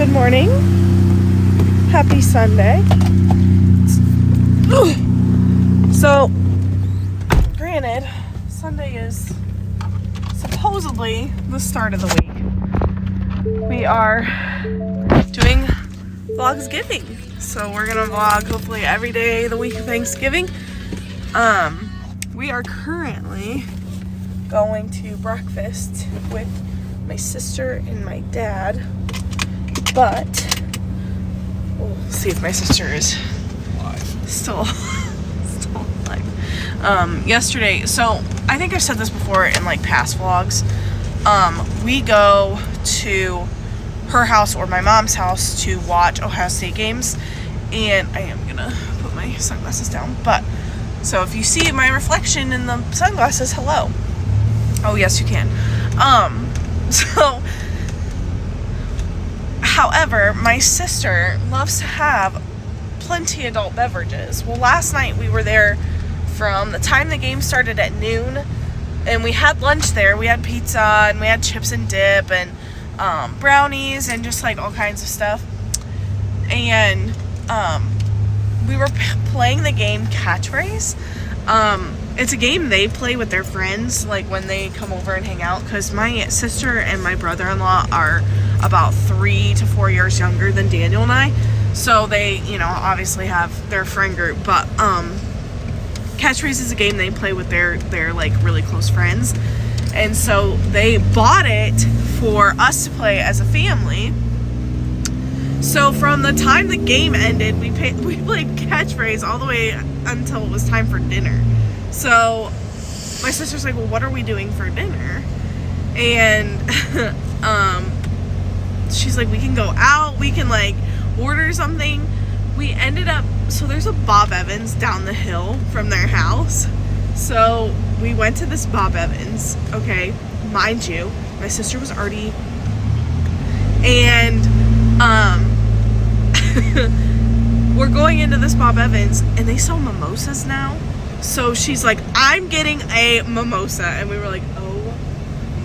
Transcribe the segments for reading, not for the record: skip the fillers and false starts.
Good morning. Happy Sunday. So, granted, Sunday is supposedly the start of the week. We are doing Vlogsgiving. So we're gonna vlog hopefully every day the week of Thanksgiving. We are currently going to breakfast with my sister and my dad, but we'll see if my sister is still alive. Yesterday, so I think I've said this before in like past vlogs, we go to her house or my mom's house to watch Ohio State games, and I am gonna put my sunglasses down, but so if you see my reflection in the sunglasses, hello. Oh yes, you can. So however, my sister loves to have plenty adult beverages. Well, last night we were there from the time the game started at noon, and we had lunch there. We had pizza and we had chips and dip and brownies and just like all kinds of stuff. And we were playing the game Catchphrase. It's a game they play with their friends, like when they come over and hang out, because my sister and my brother-in-law are about 3 to 4 years younger than Daniel and I, so they, you know, obviously have their friend group. But Catchphrase is a game they play with their like really close friends, and so they bought it for us to play as a family. So from the time the game ended, we played Catchphrase all the way until it was time for dinner. So my sister's like, well, what are we doing for dinner? And she's like, we can go out, we can like order something. We ended up, so there's a Bob Evans down the hill from their house. So we went to this Bob Evans, okay, mind you, my sister was already, and we're going into this Bob Evans, and they sell mimosas now. So she's like, I'm getting a mimosa, and we were like, oh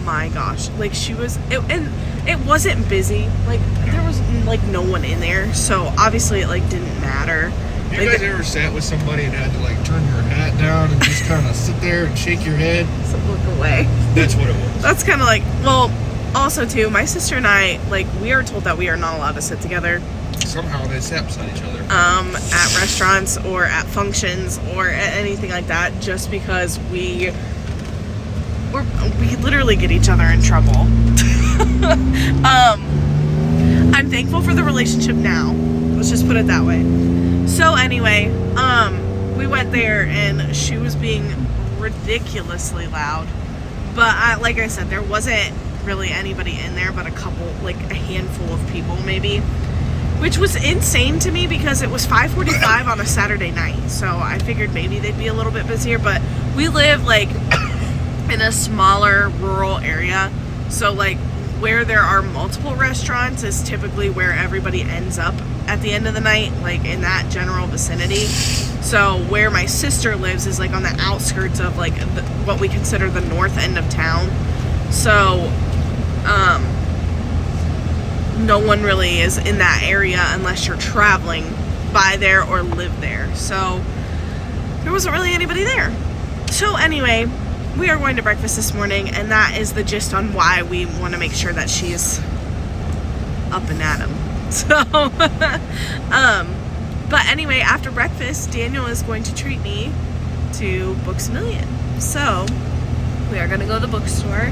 my gosh. Like, and it wasn't busy. Like, there was like no one in there, so obviously it like didn't matter. You guys ever sat with somebody and had to like turn your hat down and just kind of sit there and shake your head? So look away. That's what it was. That's kind of like, well, also too, my sister and I, like, we are told that we are not allowed to sit together. Somehow they sat beside each other. At restaurants or at functions or at anything like that, just because we literally get each other in trouble. I'm thankful for the relationship now. Let's just put it that way. So anyway, we went there and she was being ridiculously loud. But like I said, there wasn't really anybody in there but a couple, like a handful of people maybe. Which was insane to me because it was 5:45 on a Saturday night. So I figured maybe they'd be a little bit busier. But we live like in a smaller rural area. So like where there are multiple restaurants is typically where everybody ends up at the end of the night, like in that general vicinity. So where my sister lives is like on the outskirts of like what we consider the north end of town. So no one really is in that area unless you're traveling by there or live there. So there wasn't really anybody there. So anyway, we are going to breakfast this morning, and that is the gist on why we want to make sure that she's up and at 'em. So but anyway, after breakfast, Daniel is going to treat me to Books A Million. So we are going to go to the bookstore.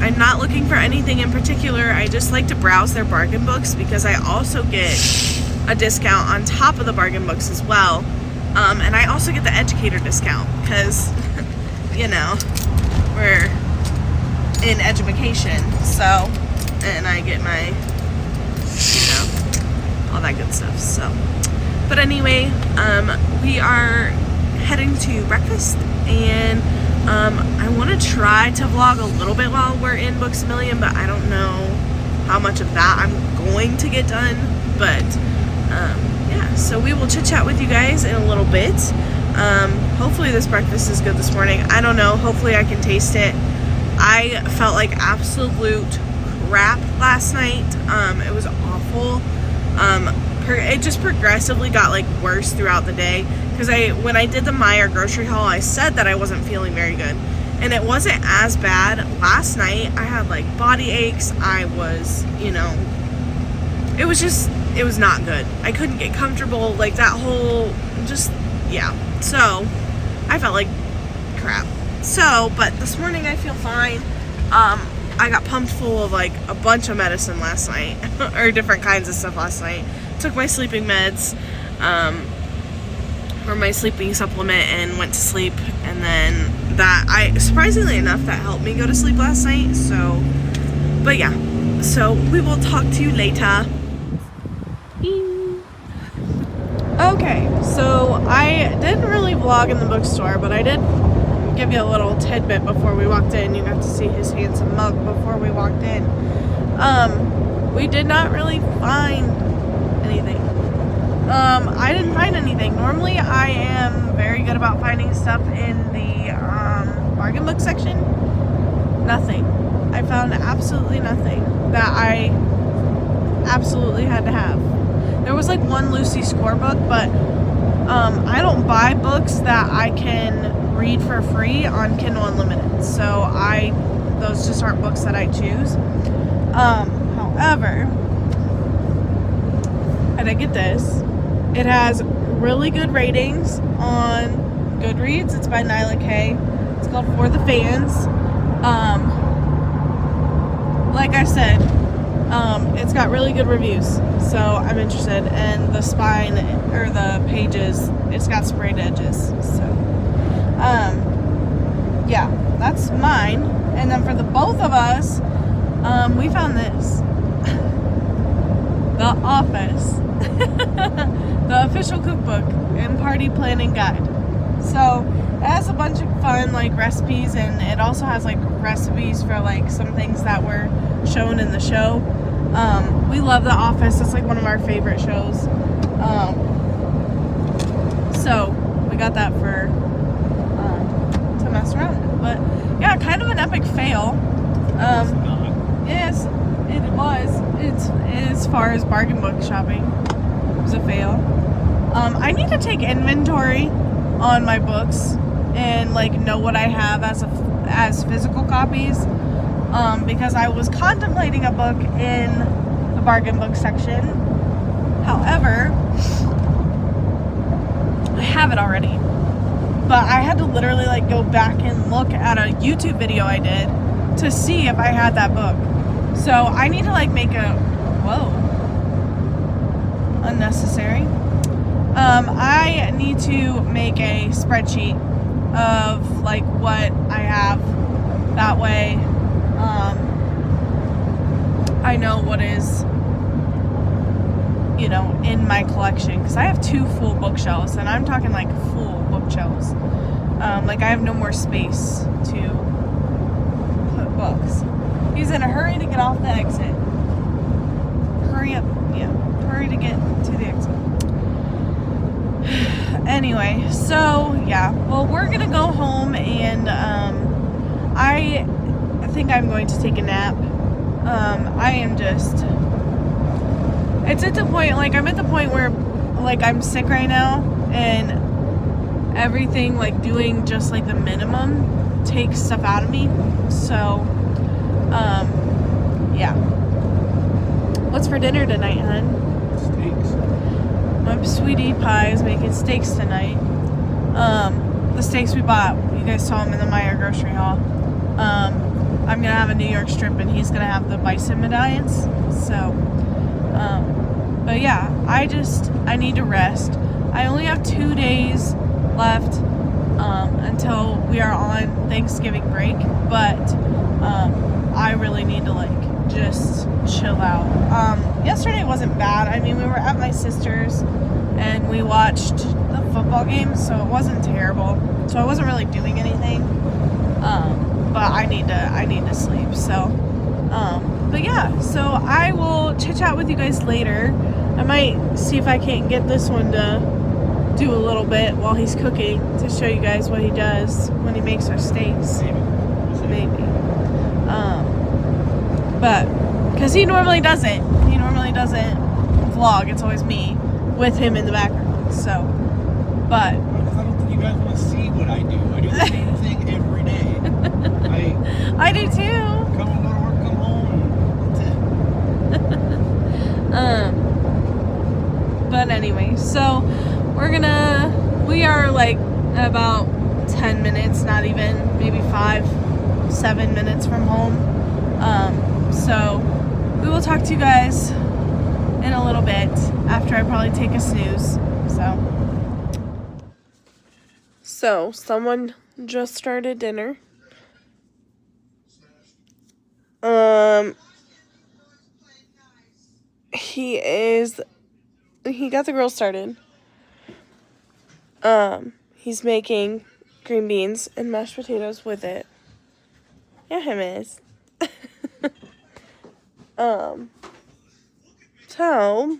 I'm not looking for anything in particular. I just like to browse their bargain books because I also get a discount on top of the bargain books as well. And I also get the educator discount because, you know, we're in education. So, and I get my, you know, all that good stuff. So, but anyway, we are heading to breakfast, and I want to try to vlog a little bit while we're in Books A Million, but I don't know how much of that I'm going to get done. But yeah, so we will chit chat with you guys in a little bit. Hopefully this breakfast is good this morning. I don't know. Hopefully I can taste it. I felt like absolute crap last night. It was awful. It just progressively got like worse throughout the day, because when I did the Meijer grocery haul, I said that I wasn't feeling very good, and it wasn't as bad. Last night I had like body aches. I was, it was not good. I couldn't get comfortable, like that whole, yeah. So I felt like crap. So, but this morning I feel fine. I got pumped full of like a bunch of medicine last night, or different kinds of stuff last night. Took my sleeping meds, or my sleeping supplement, and went to sleep. And then surprisingly enough, that helped me go to sleep last night. So, but yeah, so we will talk to you later. Okay, so I didn't really vlog in the bookstore, but I did give you a little tidbit before we walked in. You got to see his handsome mug before we walked in. We did not really find anything. I didn't find anything. Normally I am very good about finding stuff in the bargain book section. Nothing. I found absolutely nothing that I absolutely had to have. There was like one Lucy score book, but I don't buy books that I can read for free on Kindle Unlimited. So those just aren't books that I choose. However, and I get this, it has really good ratings on Goodreads. It's by Nyla K. It's called For the Fans. Like I said, it's got really good reviews, so I'm interested. And the spine, or the pages, it's got sprayed edges. So, yeah, that's mine. And then for the both of us, we found this. The Office. The official cookbook and party planning guide. So it has a bunch of fun like recipes, and it also has like recipes for like some things that were shown in the show. We love The Office. It's like one of our favorite shows. So we got that for to mess around with. But yeah, kind of an epic fail. Yes, it was. It's as far as bargain book shopping, it was a fail. I need to take inventory on my books and like know what I have as physical copies, because I was contemplating a book in the bargain book section. However, I have it already, but I had to literally like go back and look at a YouTube video I did to see if I had that book. So I need to like make unnecessary. I need to make a spreadsheet of like what I have. That way, I know what is, in my collection. Because I have 2 full bookshelves, and I'm talking like full bookshelves. Like I have no more space to put books. He's in a hurry to get off the exit. Hurry up. Yeah. Hurry to get to the exit. Anyway, so yeah. Well, we're going to go home, and I think I'm going to take a nap. I am just... It's at the point, like, I'm at the point where, like, I'm sick right now, and everything, like, doing just, like, the minimum takes stuff out of me. So... yeah. What's for dinner tonight, hun? Steaks. My sweetie pie is making steaks tonight. The steaks we bought, you guys saw them in the Meijer grocery haul. I'm gonna have a New York strip, and he's gonna have the bison medallions. So, but yeah, I need to rest. I only have 2 days left until we are on Thanksgiving break, but I really need to like just chill out. Yesterday wasn't bad. I mean, we were at my sister's and we watched the football game, so it wasn't terrible. So I wasn't really doing anything. But I need to sleep. So, but yeah. So I will chit chat with you guys later. I might see if I can't get this one to do a little bit while he's cooking to show you guys what he does when he makes our steaks. Maybe. But Because he normally doesn't. He normally doesn't vlog. It's always me with him in the background. So, but. Because I don't think you guys want to see what I do. I do the same thing every day. I do too. Come and go to work, come home. That's it. But anyway, so we are like about 10 minutes, not even, maybe 5-7 minutes from home. So we will talk to you guys in a little bit after I probably take a snooze. So someone just started dinner. He got the grill started. He's making green beans and mashed potatoes with it. Yeah, him is. So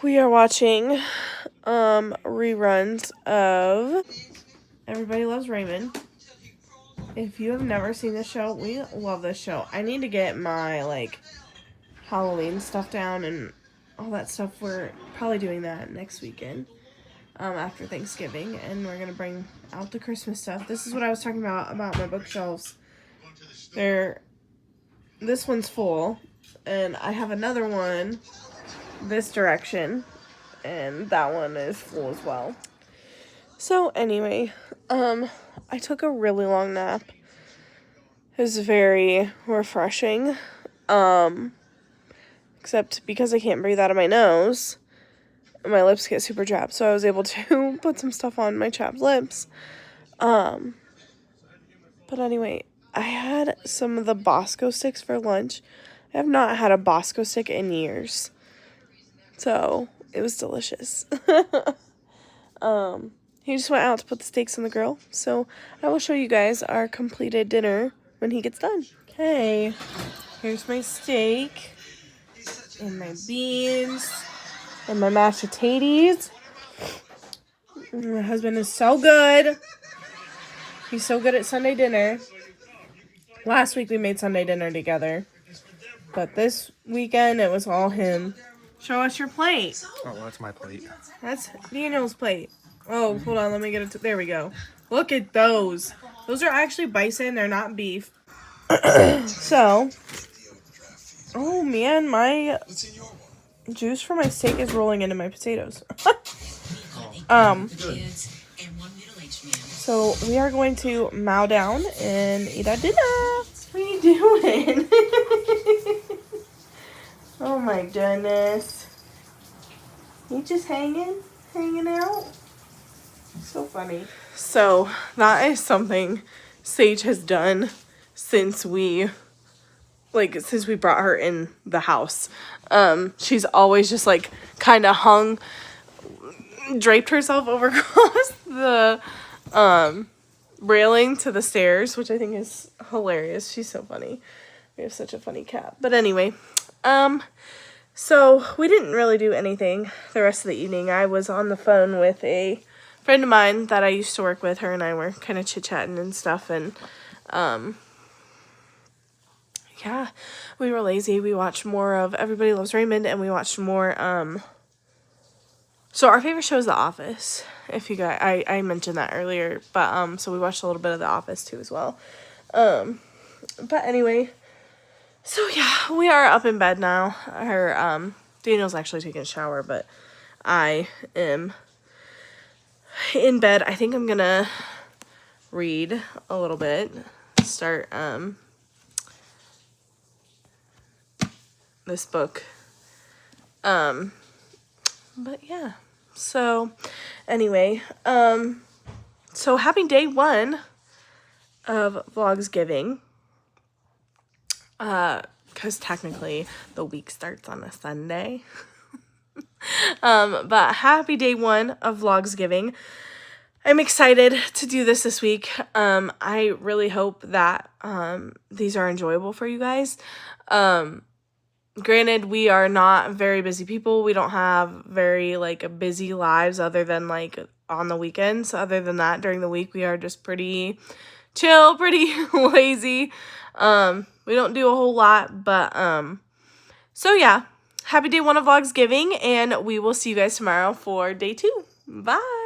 we are watching reruns of Everybody Loves Raymond. If you have never seen this show, we love this show. I need to get my like Halloween stuff down and all that stuff. We're probably doing that next weekend after Thanksgiving, and we're gonna bring out the Christmas stuff. This is what I was talking about my bookshelves. This one's full, and I have another one this direction, and that one is full as well. So anyway, I took a really long nap. It was very refreshing, except because I can't breathe out of my nose, my lips get super chapped, so I was able to put some stuff on my chapped lips. But anyway, I had some of the Bosco sticks for lunch. I have not had a Bosco stick in years, so it was delicious. He just went out to put the steaks on the grill, so I will show you guys our completed dinner when he gets done. Okay, here's my steak, and my beans, and my mashed potatoes. My husband is so good. He's so good at Sunday dinner. Last week we made Sunday dinner together, but this weekend it was all him. Show us your plate. Oh, that's my plate. That's Daniel's plate. Oh, hold on, let me get it. There we go. Look at those. Those are actually bison. They're not beef. So, oh man, my juice for my steak is rolling into my potatoes. So we are going to mow down and eat our dinner. What are you doing? Oh my goodness. You just hanging out? So funny. So that is something Sage has done since we brought her in the house. She's always just like kind of draped herself over across the railing to the stairs, which I think is hilarious. She's so funny. We have such a funny cat. But anyway, so we didn't really do anything the rest of the evening. I was on the phone with a friend of mine that I used to work with. Her and I were kind of chit-chatting and stuff, and yeah, we were lazy. We watched more of Everybody Loves Raymond, and we watched more so our favorite show is The Office. If you guys, I mentioned that earlier, but so we watched a little bit of The Office too as well. But anyway, so yeah, we are up in bed now. Daniel's actually taking a shower, but I am in bed. I think I'm gonna read a little bit, start this book. But yeah, so anyway, so happy day 1 of Vlogsgiving, because technically the week starts on a Sunday. But happy day 1 of Vlogsgiving. I'm excited to do this week. I really hope that these are enjoyable for you guys. Granted, we are not very busy people. We don't have very busy lives other than on the weekends. Other than that, during the week we are just pretty chill, pretty lazy. We don't do a whole lot, but so yeah, happy day 1 of Vlogsgiving, and we will see you guys tomorrow for day 2. Bye.